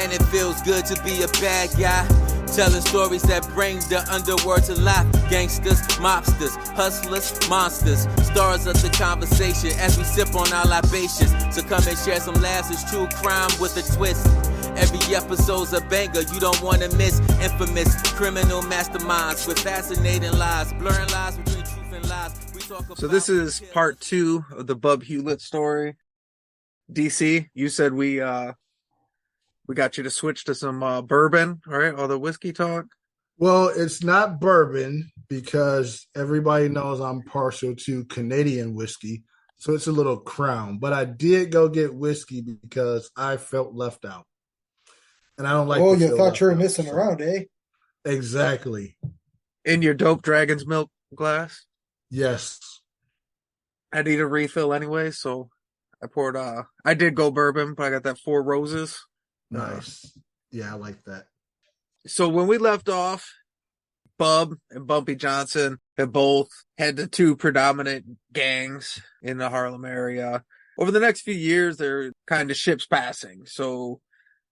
Man, it feels good to be a bad guy. Telling stories that bring the underworld to life. Gangsters, mobsters, hustlers, monsters. Stars of the conversation as we sip on our libations. So come and share some laughs. It's true crime with a twist. Every episode's a banger you don't want to miss. Infamous criminal masterminds with fascinating lies. Blurring lines between truth and lies. We talk about. So this is part 2 of the Bub Hewlett story. DC, you said we got you to switch to some bourbon, right? All the whiskey talk. Well, it's not bourbon because everybody knows I'm partial to Canadian whiskey, so it's a little Crown. But I did go get whiskey because I felt left out, and I don't like. Oh, you thought you were missing around, eh? Exactly. In your dope dragon's milk glass. Yes. I need a refill anyway, so I poured. I did go bourbon, but I got that Four Roses. Nice. Yeah, I like that. So when we left off, Bub and Bumpy Johnson have both had the 2 predominant gangs in the Harlem area. Over the next few years, they're kind of ships passing. So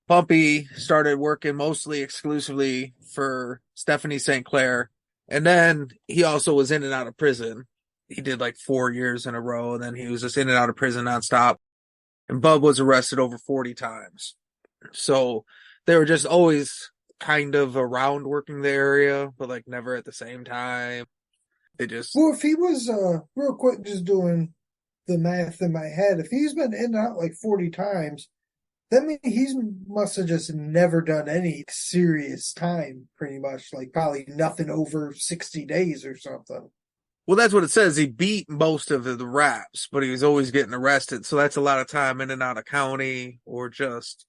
Bumpy started working mostly exclusively for Stephanie St. Clair. And then he also was in and out of prison. He did like 4 years in a row, and then he was just in and out of prison nonstop. And Bub was arrested over 40 times. So they were just always kind of around working the area, but like never at the same time. They just. Well, if he was, real quick, just doing the math in my head, if he's been in and out like 40 times, that means he must have just never done any serious time, pretty much. Like probably nothing over 60 days or something. Well, that's what it says. He beat most of the raps, but he was always getting arrested. So that's a lot of time in and out of county or just.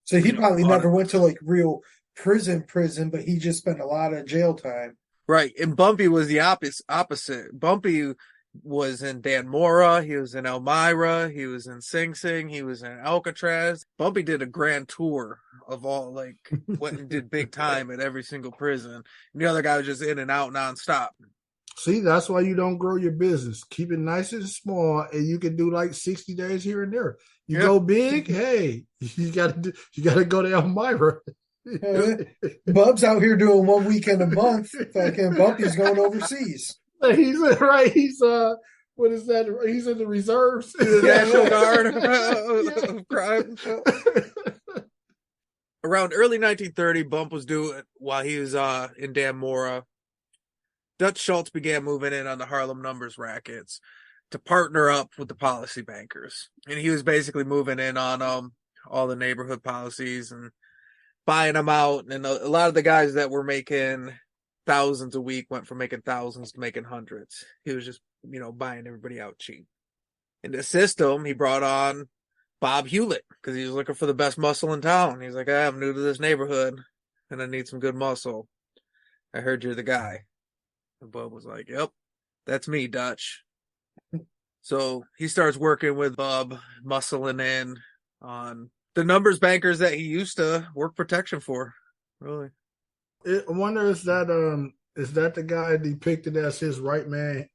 So he probably never went to like real prison, but he just spent a lot of jail time. Right. And Bumpy was the opposite. Bumpy was in Danmora. He was in Elmira. He was in Sing Sing. He was in Alcatraz. Bumpy did a grand tour of all, like, went and did big time at every single prison. And the other guy was just in and out nonstop. See, that's why you don't grow your business. Keep it nice and small, and you can do like 60 days here and there. You go big, hey, you gotta go to Elmira. Bub's out here doing 1 weekend a month. Fucking Bumpy's going overseas. He's right. He's what is that? He's in the reserves, the National Guard of crime. Around early 1930, Bump was doing while he was in Danmora. Dutch Schultz began moving in on the Harlem numbers rackets to partner up with the policy bankers. And he was basically moving in on all the neighborhood policies and buying them out. And a lot of the guys that were making thousands a week went from making thousands to making hundreds. He was just, buying everybody out cheap. In the system, he brought on Bub Hewlett because he was looking for the best muscle in town. He's like, I'm new to this neighborhood and I need some good muscle. I heard you're the guy. And Bub was like, yep, that's me, Dutch. So he starts working with Bub, muscling in on the numbers bankers that he used to work protection for. Really. I wonder is that the guy depicted as his right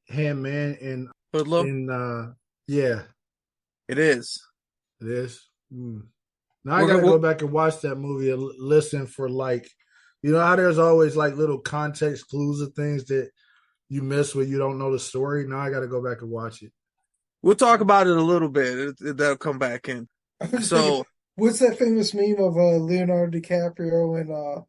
hand man in Hoodlum? Yeah. It is. It is. Now I gotta go back and watch that movie and listen for how there's always like little context clues of things that you miss when you don't know the story. Now I got to go back and watch it. We'll talk about it a little bit. That'll come back in. So, what's that famous meme of Leonardo DiCaprio and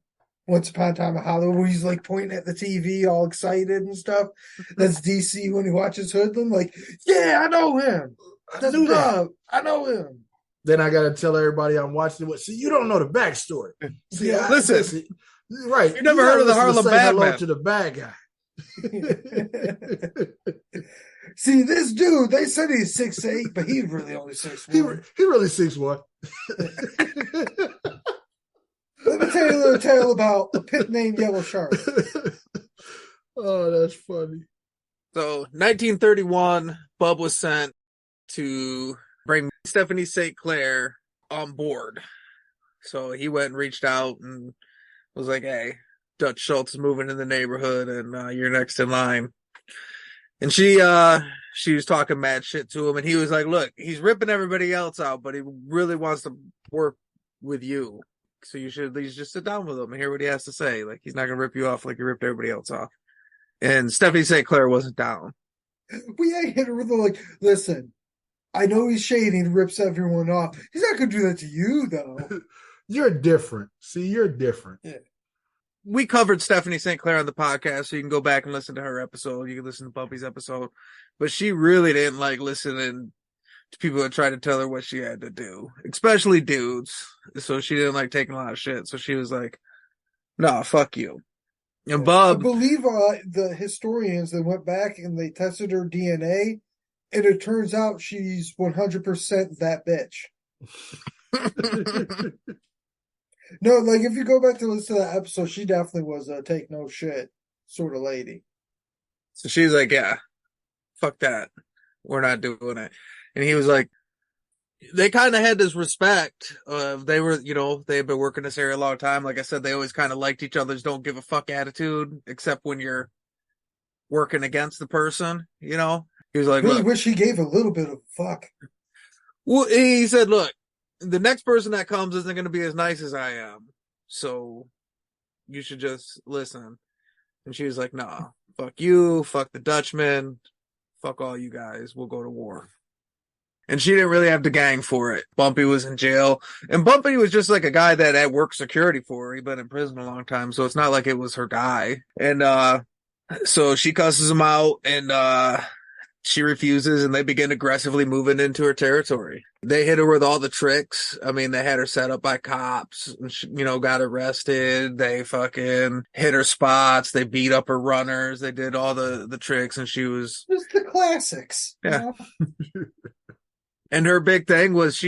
Once Upon a Time in Hollywood where he's like pointing at the TV all excited and stuff? That's DC when he watches Hoodlum. Like, yeah, I know him. That's Bub. I know him. Then I got to tell everybody I'm watching it. See, you don't know the backstory. See, listen. Right. You never heard of the Harlem Bad hello Man. To the bad guy. See, this dude, they said he's 6'8", but he's really only 6'1". He really 6'1". Let me tell you a little tale about a pit named Yellow Shark. Oh, that's funny. So, 1931, Bub was sent to bring Stephanie St. Clair on board. So he went and reached out and was like, hey, Dutch Schultz is moving in the neighborhood and you're next in line. And she was talking mad shit to him. And he was like, look, he's ripping everybody else out, but he really wants to work with you. So you should at least just sit down with him and hear what he has to say. Like, he's not going to rip you off like he ripped everybody else off. And Stephanie St. Clair wasn't down. We hit her with like, listen, I know he's shady and rips everyone off. He's not going to do that to you, though. You're different. See, you're different. Yeah. We covered Stephanie St. Clair on the podcast, so you can go back and listen to her episode. You can listen to Bumpy's episode. But she really didn't like listening to people that tried to tell her what she had to do, especially dudes. So she didn't like taking a lot of shit. So she was like, "Nah, fuck you." And Bub, I believe the historians that went back and they tested her DNA, and it turns out she's 100% that bitch. No, like if you go back to listen to that episode, she definitely was a take no shit sort of lady. so she's like, "Yeah, fuck that. We're not doing it." And he was like, they kind of had this respect of they were, they had been working this area a long time. Like I said, they always kind of liked each other's don't give a fuck attitude, except when you're working against the person, He was like, I really look, wish he gave a little bit of fuck. well, he said, look, the next person that comes isn't going to be as nice as I am. So you should just listen. And she was like, nah, fuck you, fuck the Dutchman, fuck all you guys. We'll go to war. And she didn't really have the gang for it. Bumpy was in jail. And Bumpy was just like a guy that had worked security for her. He'd been in prison a long time. So it's not like it was her guy. And so she cusses him out and she refuses and they begin aggressively moving into her territory. They hit her with all the tricks. I mean, they had her set up by cops and she, got arrested. They fucking hit her spots. They beat up her runners. They did all the tricks and she was... Just the classics. Yeah. And her big thing was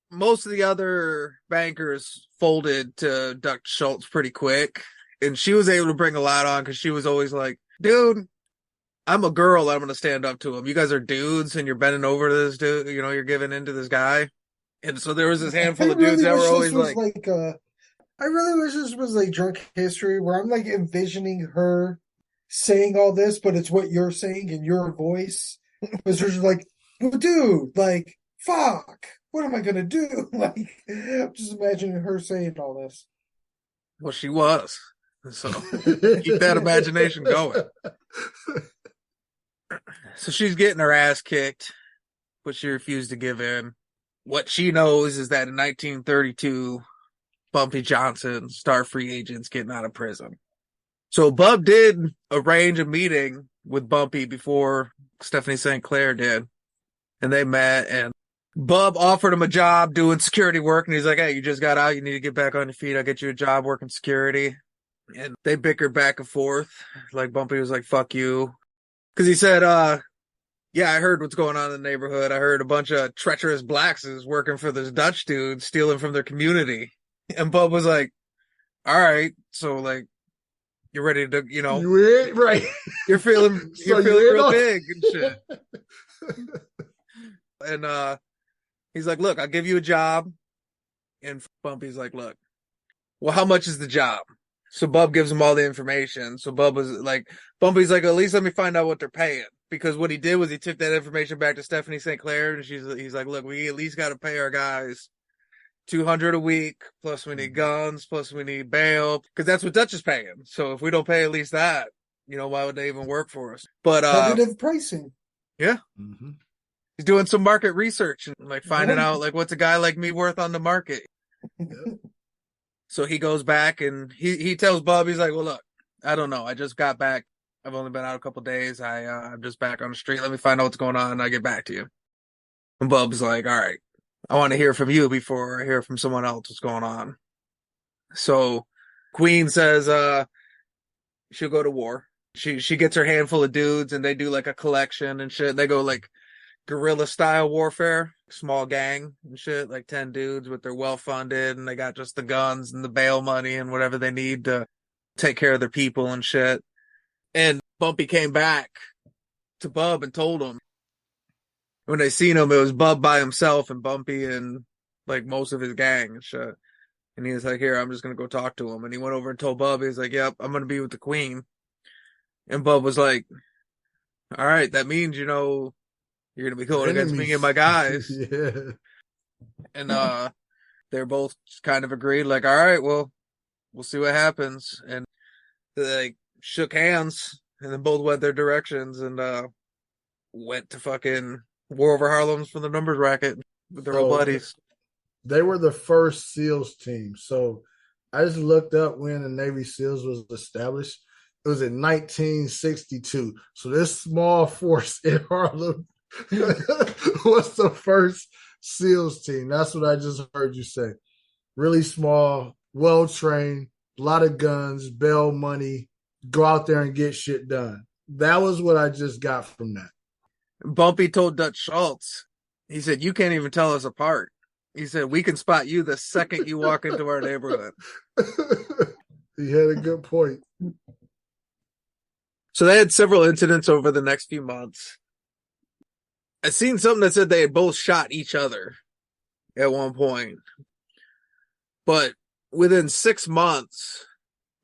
most of the other bankers folded to Dutch Schultz pretty quick. And she was able to bring a lot on because she was always like, dude, I'm a girl. I'm going to stand up to him. You guys are dudes and you're bending over to this dude. You're giving in to this guy. And so there was this handful of dudes that were always like, I really wish this was like Drunk History where I'm like envisioning her saying all this, but it's what you're saying in your voice. Because she's like, well, dude, like, fuck, what am I going to do? Like, I'm just imagining her saying all this. Well, she was. So keep that imagination going. So she's getting her ass kicked, but she refused to give in. What she knows is that in 1932, Bumpy Johnson, star free agents getting out of prison. So Bub did arrange a meeting with Bumpy before Stephanie St. Clair did. And they met and Bub offered him a job doing security work. And he's like, hey, you just got out. You need to get back on your feet. I'll get you a job working security. And they bickered back and forth. Like Bumpy was like, fuck you. Cause he said, yeah, I heard what's going on in the neighborhood. I heard a bunch of treacherous blacks is working for this Dutch dude, stealing from their community. And Bub was like, all right. So like, you're ready to, right. You're feeling real big and shit. And he's like, look, I'll give you a job. And Bumpy's like, look, well, how much is the job? So Bub gives him all the information. So Bumpy's like, at least let me find out what they're paying. Because what he did was he took that information back to Stephanie St. Clair and he's like, look, we at least got to pay our guys $200 a week, plus we need guns, plus we need bail, because that's what Dutch is paying. So if we don't pay at least that, why would they even work for us? But competitive pricing. Yeah. Mm-hmm. He's doing some market research and like finding out like what's a guy like me worth on the market. So he goes back and he tells Bub, he's like, well, look, I don't know. I just got back. I've only been out a couple days. I'm just back on the street. Let me find out what's going on and I'll get back to you. And Bub's like, all right, I want to hear from you before I hear from someone else what's going on. So Queen says, she'll go to war. She gets her handful of dudes and they do like a collection and shit. They go like guerrilla style warfare, small gang and shit, like 10 dudes, but they're well funded and they got just the guns and the bail money and whatever they need to take care of their people and shit. And Bumpy came back to Bub and told him when they seen him, it was Bub by himself and Bumpy and like most of his gang and shit. And he was like, here, I'm just going to go talk to him. And he went over and told Bub, he's like, yep, I'm going to be with the Queen. And Bub was like, all right, that means, you're going to be going against me and my guys. Yeah. And they're both kind of agreed, like, all right, well, we'll see what happens. And they shook hands and then both went their directions and went to fucking War Over Harlem's for the numbers racket with their old buddies. They were the first SEALs team. So I just looked up when the Navy SEALs was established. It was in 1962. So this small force in Harlem was the first SEALs team. That's what I just heard you say. Really small, well-trained, a lot of guns, bail money, go out there and get shit done. That was what I just got from that. Bumpy told Dutch Schultz, he said, you can't even tell us apart. He said, we can spot you the second you walk into our neighborhood. He had a good point. So they had several incidents over the next few months. I seen something that said they had both shot each other at one point. But within 6 months,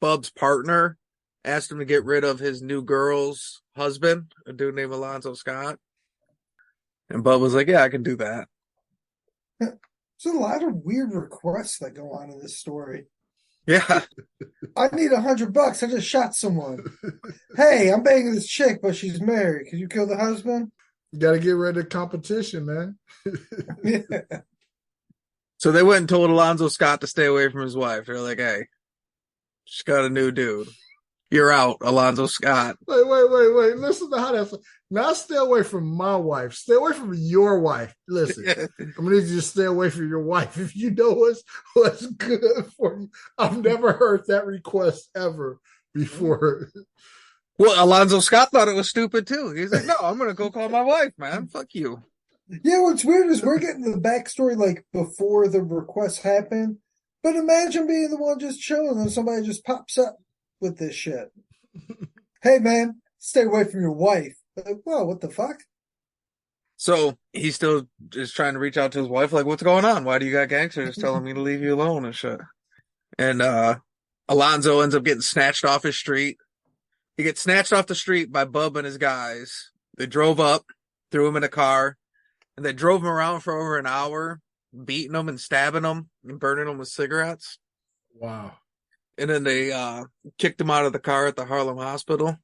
Bub's partner asked him to get rid of his new girl's husband, a dude named Alonzo Scott. And Bub was like, yeah, I can do that. There's a lot of weird requests that go on in this story. Yeah. I need $100. I just shot someone. Hey, I'm banging this chick, but she's married. Could you kill the husband? You got to get rid of competition, man. Yeah. So they went and told Alonzo Scott to stay away from his wife. They're like, hey, she's got a new dude. You're out, Alonzo Scott. Wait. Listen to how that's. Not stay away from my wife. Stay away from your wife. Listen, I'm going to need you to stay away from your wife. If you know what's good for you. I've never heard that request ever before. Well, Alonzo Scott thought it was stupid, too. He's like, no, I'm going to go call my wife, man. Fuck you. Yeah, what's weird is we're getting the backstory like before the request happened. But imagine being the one just chilling and somebody just pops up with this shit. Hey, man, stay away from your wife. Like, whoa, what the fuck? So he still is trying to reach out to his wife, like, what's going on? Why do you got gangsters telling me to leave you alone and shit? And Alonzo ends up getting snatched off his street. He gets snatched off the street by Bub and his guys. They drove up, threw him in a car, and they drove him around for over an hour, beating him and stabbing him and burning him with cigarettes. Wow. And then they kicked him out of the car at the Harlem hospital.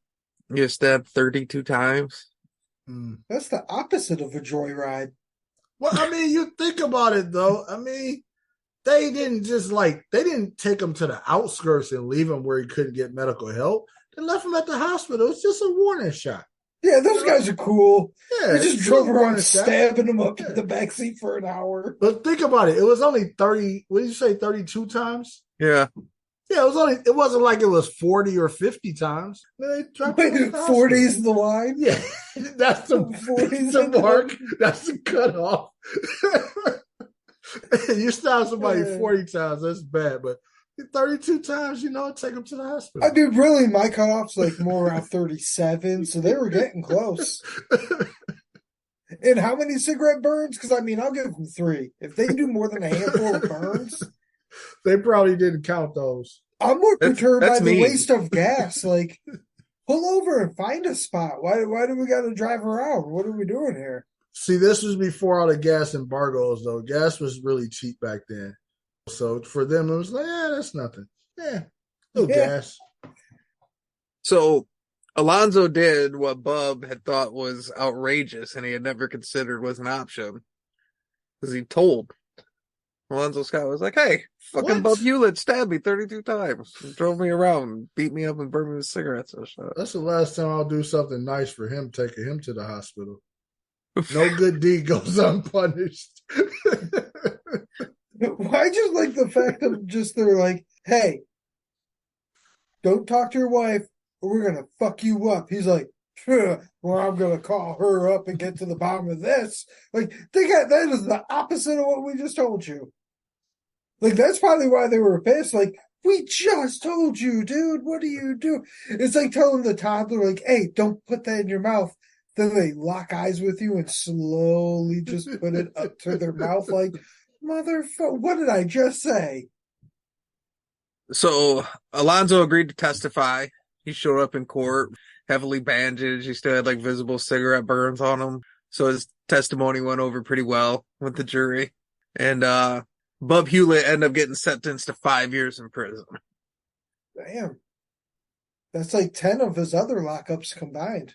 He was stabbed 32 times. That's the opposite of a joyride. Well, I mean, you think about it, though. I mean, they didn't take him to the outskirts and leave him where he couldn't get medical help. They left him at the hospital. It's just a warning shot. Yeah, those guys are cool. Yeah, they just drove around stabbing him up in the backseat for an hour. But think about it. It was only 30, what did you say, 32 times? Yeah. Yeah, it wasn't like it was 40 or 50 times. They dropped 40 is the line? Yeah, that's the mark. That's the cutoff. You stab somebody 40 times, that's bad. But 32 times, take them to the hospital. I mean, really, my cutoff's like more around 37, so they were getting close. And how many cigarette burns? Because, I mean, I'll give them 3. If they do more than a handful of burns... They probably didn't count those. I'm more perturbed by the waste of gas. Like, pull over and find a spot. Why do we got to drive around? What are we doing here? See, this was before all the gas embargoes, though. Gas was really cheap back then. So for them, it was like, that's nothing. Yeah, no gas. So Alonzo did what Bub had thought was outrageous and he had never considered was an option. Because he told Alonzo Scott was like, hey, fucking Bub Hewlett stabbed me 32 times. He drove me around, beat me up, and burned me with cigarettes and shit. That's the last time I'll do something nice for him, taking him to the hospital. No good deed goes unpunished. I just like the fact of they're like, hey, don't talk to your wife or we're going to fuck you up. He's like, well, I'm going to call her up and get to the bottom of this. Like, that is the opposite of what we just told you. Like, that's probably why they were pissed. Like, we just told you, dude, what do you do? It's like telling the toddler, like, hey, don't put that in your mouth. Then they lock eyes with you and slowly just put it up to their mouth like, motherfucker, what did I just say? So Alonzo agreed to testify. He showed up in court, heavily bandaged. He still had like visible cigarette burns on him. So his testimony went over pretty well with the jury. And Bub Hewlett ended up getting sentenced to 5 years in prison. Damn. That's like 10 of his other lockups combined.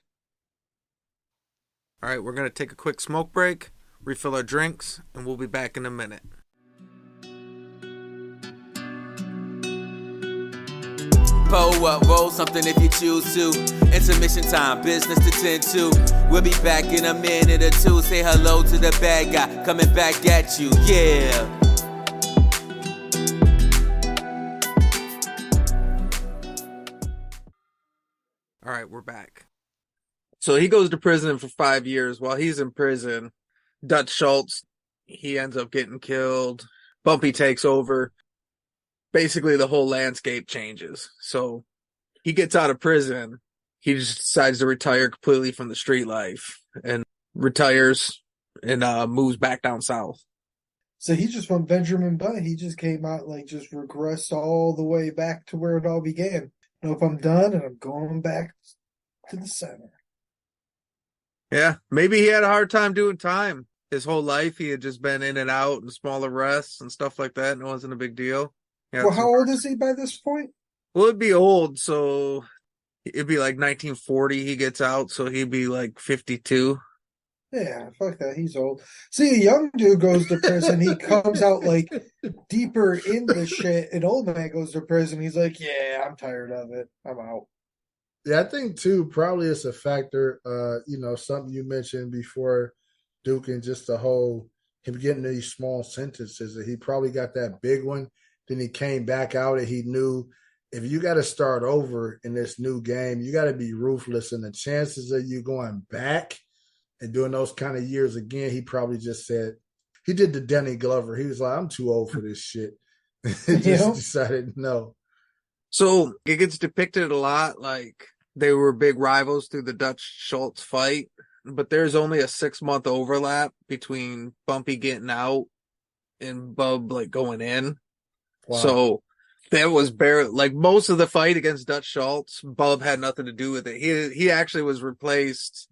All right, we're going to take a quick smoke break, refill our drinks, and we'll be back in a minute. Pull up, roll something if you choose to. Intermission time, business to tend to. We'll be back in a minute or two. Say hello to the bad guy coming back at you, yeah. All right, we're back. So he goes to prison for 5 years. While he's in prison, Dutch Schultz, he ends up getting killed. Bumpy takes over. Basically, the whole landscape changes. So he gets out of prison. He just decides to retire completely from the street life and retires and moves back down south. So he just went Benjamin Button. He just came out like just regressed all the way back to where it all began. Nope, I'm done and I'm going back to the center. Yeah, maybe he had a hard time doing time. His whole life, he had just been in and out and small arrests and stuff like that, and it wasn't a big deal. Well, how old is he by this point? Well, it'd be old, so it'd be like 1940 he gets out, so he'd be like 52. Yeah, fuck that. He's old. See, a young dude goes to prison. He comes out like deeper in the shit. An old man goes to prison. He's like, yeah, I'm tired of it. I'm out. Yeah, I think too, probably it's a factor, something you mentioned before, Duke, and just the whole him getting these small sentences. That he probably got that big one. Then he came back out and he knew if you got to start over in this new game, you got to be ruthless. And the chances of you going back and doing those kind of years again, he probably just said, he did the Denny Glover. He was like, I'm too old for this shit. Decided no. So it gets depicted a lot like they were big rivals through the Dutch Schultz fight, but there's only a 6-month overlap between Bumpy getting out and Bub like going in. Wow. So that was barely like most of the fight against Dutch Schultz. Bub had nothing to do with it. He actually was replaced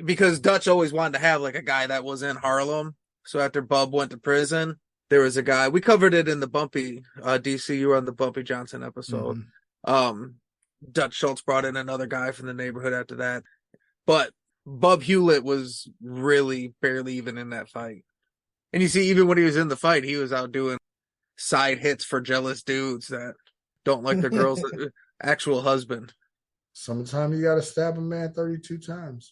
because Dutch always wanted to have like a guy that was in Harlem. So after Bub went to prison, there was a guy. We covered it in the Bumpy DC. You were on the Bumpy Johnson episode. Mm-hmm. Dutch Schultz brought in another guy from the neighborhood after that, but Bub Hewlett was really barely even in that fight. And you see, even when he was in the fight, he was out doing side hits for jealous dudes that don't like their girl's actual husband. Sometimes you got to stab a man 32 times,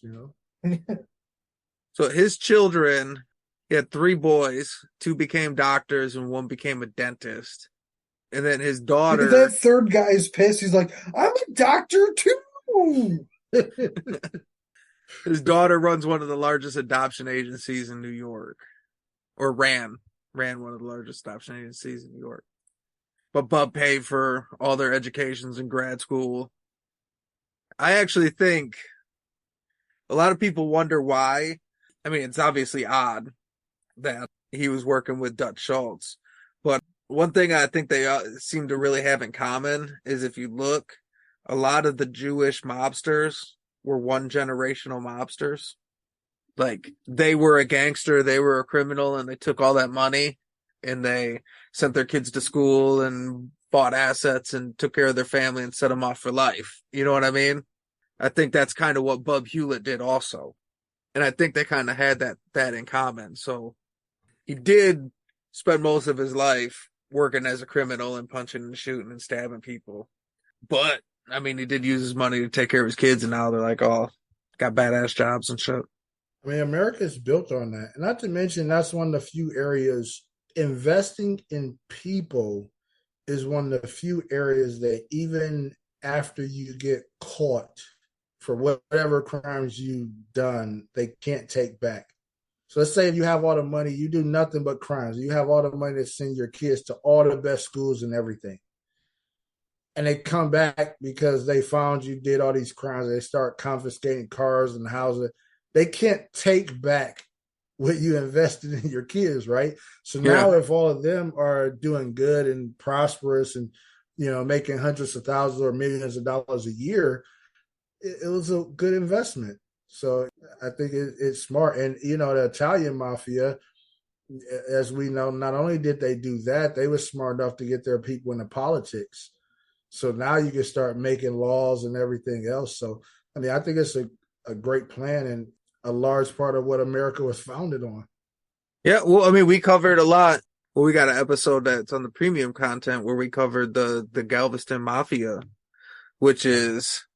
So his children, he had 3 boys, 2 became doctors and 1 became a dentist. And then his daughter... Look at that third guy's pissed. He's like, I'm a doctor too! His daughter runs one of the largest adoption agencies in New York. Or ran one of the largest adoption agencies in New York. But Bub paid for all their educations in grad school. I actually think a lot of people wonder why. I mean, it's obviously odd that he was working with Dutch Schultz. But one thing I think they seem to really have in common is if you look, a lot of the Jewish mobsters were one-generational mobsters. Like, they were a gangster, they were a criminal, and they took all that money, and they sent their kids to school and bought assets and took care of their family and set them off for life. You know what I mean? I think that's kind of what Bub Hewlett did also. And I think they kind of had that in common. So he did spend most of his life working as a criminal and punching and shooting and stabbing people. But, I mean, he did use his money to take care of his kids, and now they're like, oh, got badass jobs and shit. I mean, America's built on that. And not to mention, that's one of the few areas, investing in people is one of the few areas that even after you get caught for whatever crimes you've done, they can't take back. So let's say if you have all the money, you do nothing but crimes. You have all the money to send your kids to all the best schools and everything. And they come back because they found you did all these crimes. They start confiscating cars and houses. They can't take back what you invested in your kids, right? So now if all of them are doing good and prosperous and, making hundreds of thousands or millions of dollars a year, it was a good investment. So I think it's smart. And, the Italian mafia, as we know, not only did they do that, they were smart enough to get their people into politics. So now you can start making laws and everything else. So, I mean, I think it's a great plan and a large part of what America was founded on. Yeah, well, I mean, we covered a lot. Well, we got an episode that's on the premium content where we covered the Galveston Mafia, which is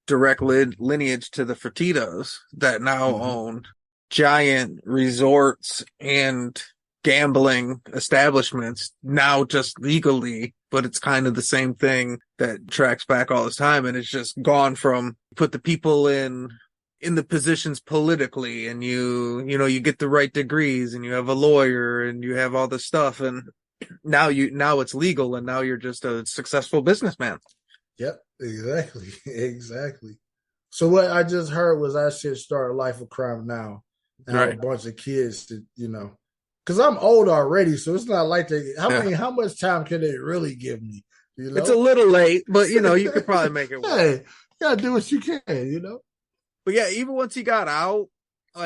direct lineage to the Fertitas that now own giant resorts and gambling establishments, now just legally, but it's kind of the same thing that tracks back all this time. And it's just gone from put the people in the positions politically, and you get the right degrees, and you have a lawyer, and you have all this stuff, and now it's legal, and now you're just a successful businessman. Yep, exactly. So what I just heard was I should start a life of crime now and have a bunch of kids to, because I'm old already, so it's not like how much time can they really give me? It's a little late, but you could probably make it work. Hey, you gotta do what you can, But yeah, even once he got out,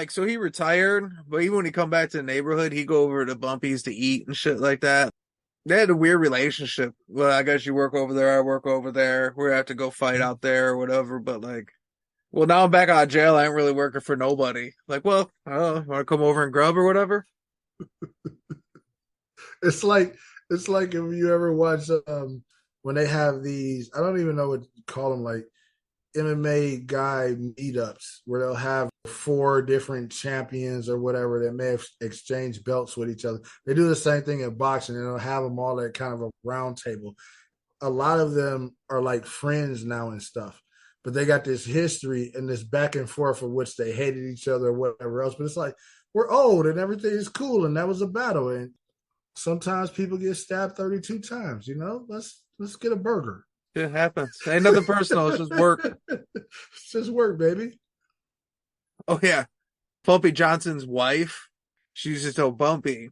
so he retired, but even when he come back to the neighborhood, he'd go over to Bumpy's to eat and shit like that. They had a weird relationship. Well, I guess you work over there, I work over there. We have to go fight out there or whatever. But well, now I'm back out of jail. I ain't really working for nobody. Want to come over and grub or whatever? It's like if you ever watch when they have these, I don't even know what to call them, MMA guy meetups where they'll have 4 different champions or whatever that may have exchanged belts with each other. They do the same thing in boxing, and they'll have them all at kind of a round table. A lot of them are friends now and stuff, but they got this history and this back and forth of which they hated each other or whatever else. But it's we're old and everything is cool, and that was a battle. And sometimes people get stabbed 32 times. Let's get a burger. It happens. Ain't nothing personal. It's just work. It's just work, baby. Oh, yeah. Bumpy Johnson's wife, she used to tell Bumpy,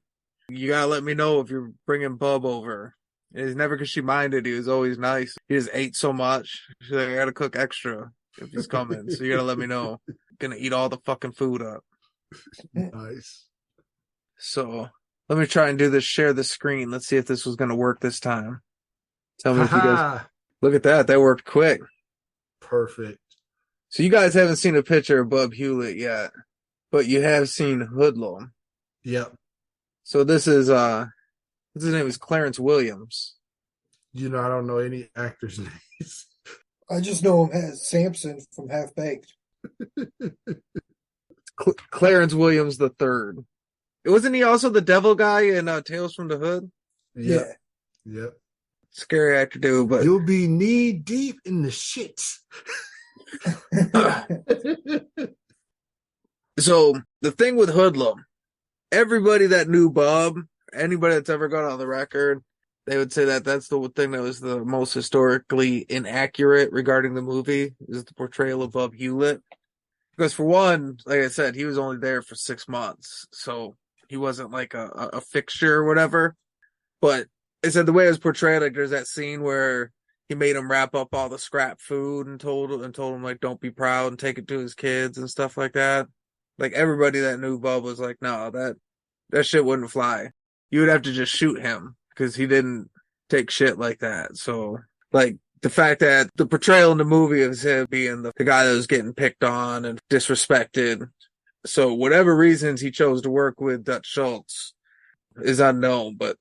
you gotta let me know if you're bringing Bub over. And it's never because she minded. He was always nice. He just ate so much. She's like, I gotta cook extra if he's coming. So you gotta let me know. I'm gonna eat all the fucking food up. Nice. So let me try and do this. Share the screen. Let's see if this was gonna work this time. Tell me if you guys... Look at that. That worked quick. Perfect. So you guys haven't seen a picture of Bub Hewlett yet, but you have seen Hoodlum. Yep. So this is, his name is Clarence Williams. I don't know any actors' names. I just know him as Samson from Half Baked. Clarence Williams the Third. Wasn't he also the devil guy in Tales from the Hood? Yep. Scary actor too, but you'll be knee deep in the shits. So the thing with Hoodlum, everybody that knew Bub, anybody that's ever gone on the record, they would say that that's the thing that was the most historically inaccurate regarding the movie, is the portrayal of Bub Hewlett. Because for one, like I said, he was only there for 6 months, so he wasn't a fixture or whatever. But it said the way it was portrayed, there's that scene where he made him wrap up all the scrap food and told him don't be proud and take it to his kids and stuff like that. Everybody that knew Bub was like, no, that shit wouldn't fly. You would have to just shoot him because he didn't take shit like that. So the fact that the portrayal in the movie of him being the guy that was getting picked on and disrespected. So whatever reasons he chose to work with Dutch Schultz is unknown, but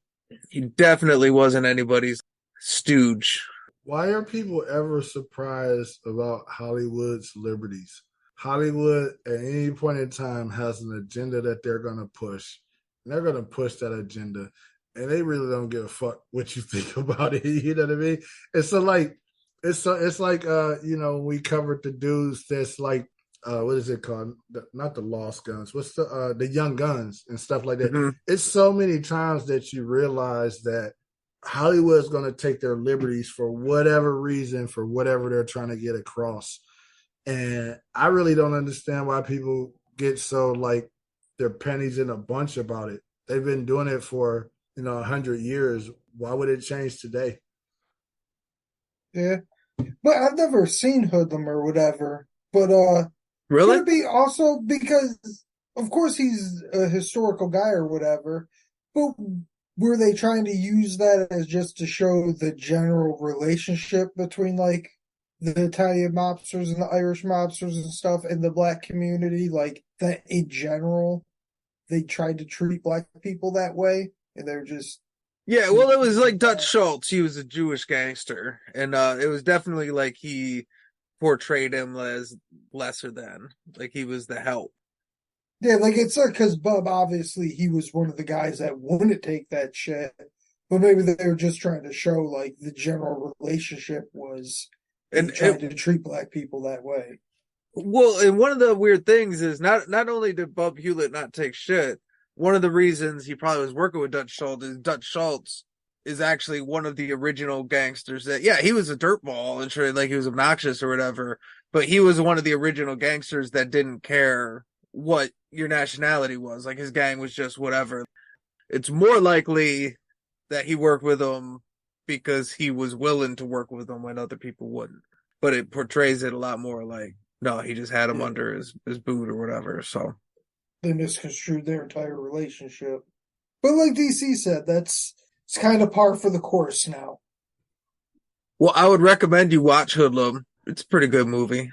he definitely wasn't anybody's stooge. Why are people ever surprised about Hollywood's liberties? Hollywood at any point in time has an agenda that they're going to push. And they're going to push that agenda. And they really don't give a fuck what you think about it. You know what I mean? It's like we covered the dudes that's what is it called? Not the Lost Guns. What's the Young Guns and stuff like that. Mm-hmm. It's so many times that you realize that Hollywood is going to take their liberties for whatever reason, for whatever they're trying to get across. And I really don't understand why people get so their pennies in a bunch about it. They've been doing it for 100 years. Why would it change today? Yeah, but I've never seen Hoodlum or whatever. But really, could it be also because of course he's a historical guy or whatever, but were they trying to use that as just to show the general relationship between like the Italian mobsters and the Irish mobsters and stuff in the black community? Like that in general, they tried to treat black people that way, and they're just Yeah, well, it was like Dutch Schultz. He was a Jewish gangster, and it was definitely like he portrayed him as lesser than, like he was the help. yeah, like it's because Bub obviously he was one of the guys that wouldn't take that shit, but maybe they were just trying to show like the general relationship was and trying to treat black people that way. Well, and one of the weird things is not only did Bub Hewlett not take shit, one of the reasons he probably was working with Dutch Schultz is Dutch Schultz is actually one of the original gangsters that, yeah, he was a dirtball and sure, like he was obnoxious or whatever, but he was one of the original gangsters that didn't care what your nationality was. Like his gang was just whatever. It's more likely that he worked with them because he was willing to work with them when other people wouldn't. But it portrays it a lot more like, no, he just had him under his boot or whatever. So they misconstrued their entire relationship. But like DC said, it's kind of par for the course now. Well, I would recommend you watch Hoodlum. It's a pretty good movie.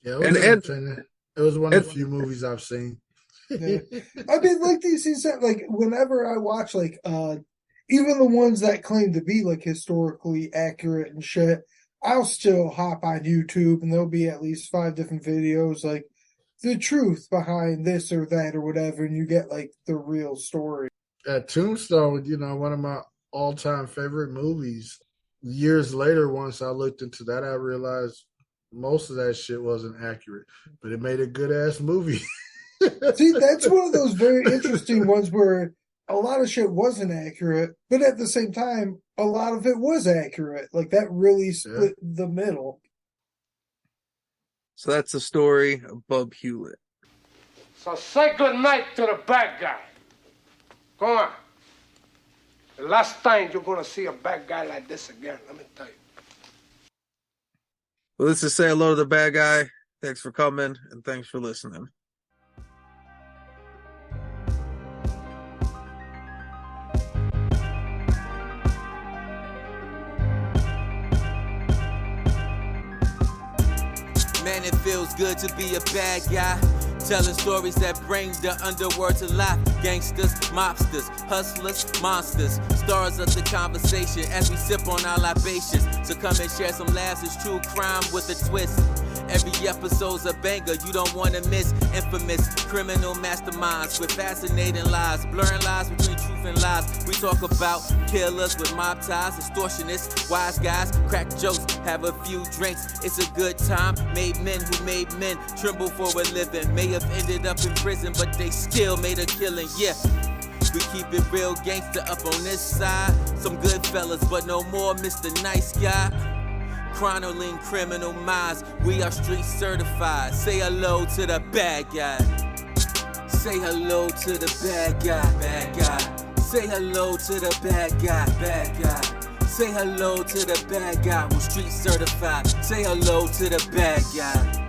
Yeah, it was one of the few movies I've seen. Yeah. I mean, like DC said, like whenever I watch like even the ones that claim to be like historically accurate and shit, I'll still hop on YouTube and there'll be at least 5 different videos like the truth behind this or that or whatever, and you get like the real story. Tombstone, one of my all-time favorite movies. Years later, once I looked into that, I realized most of that shit wasn't accurate, but it made a good-ass movie. See, that's one of those very interesting ones where a lot of shit wasn't accurate, but at the same time, a lot of it was accurate. Like, that really split the middle. So that's the story of Bub Hewlett. So say goodnight to the bad guy. Go on. The last time you're going to see a bad guy like this again, let me tell you. Well, this is Say Hello to the Bad Guy. Thanks for coming, and thanks for listening. Man, it feels good to be a bad guy. Telling stories that bring the underworld to life. Gangsters, mobsters, hustlers, monsters. Stars of the conversation as we sip on our libations. So come and share some laughs. It's true crime with a twist. Every episode's a banger you don't want to miss. Infamous criminal masterminds with fascinating lies. Blurring lines between truth and lies. We talk about killers with mob ties, extortionists, wise guys, crack jokes, have a few drinks. It's a good time. Made men who made men tremble for a living. May have ended up in prison, but they still made a killing. Yeah. We keep it real gangster up on this side. Some good fellas, but no more Mr. Nice Guy. Chronicling criminal minds, we are street certified. Say hello to the bad guy. Say hello to the bad guy, bad guy. Say hello to the bad guy, bad guy. Say hello to the bad guy who's street certified. Say hello to the bad guy.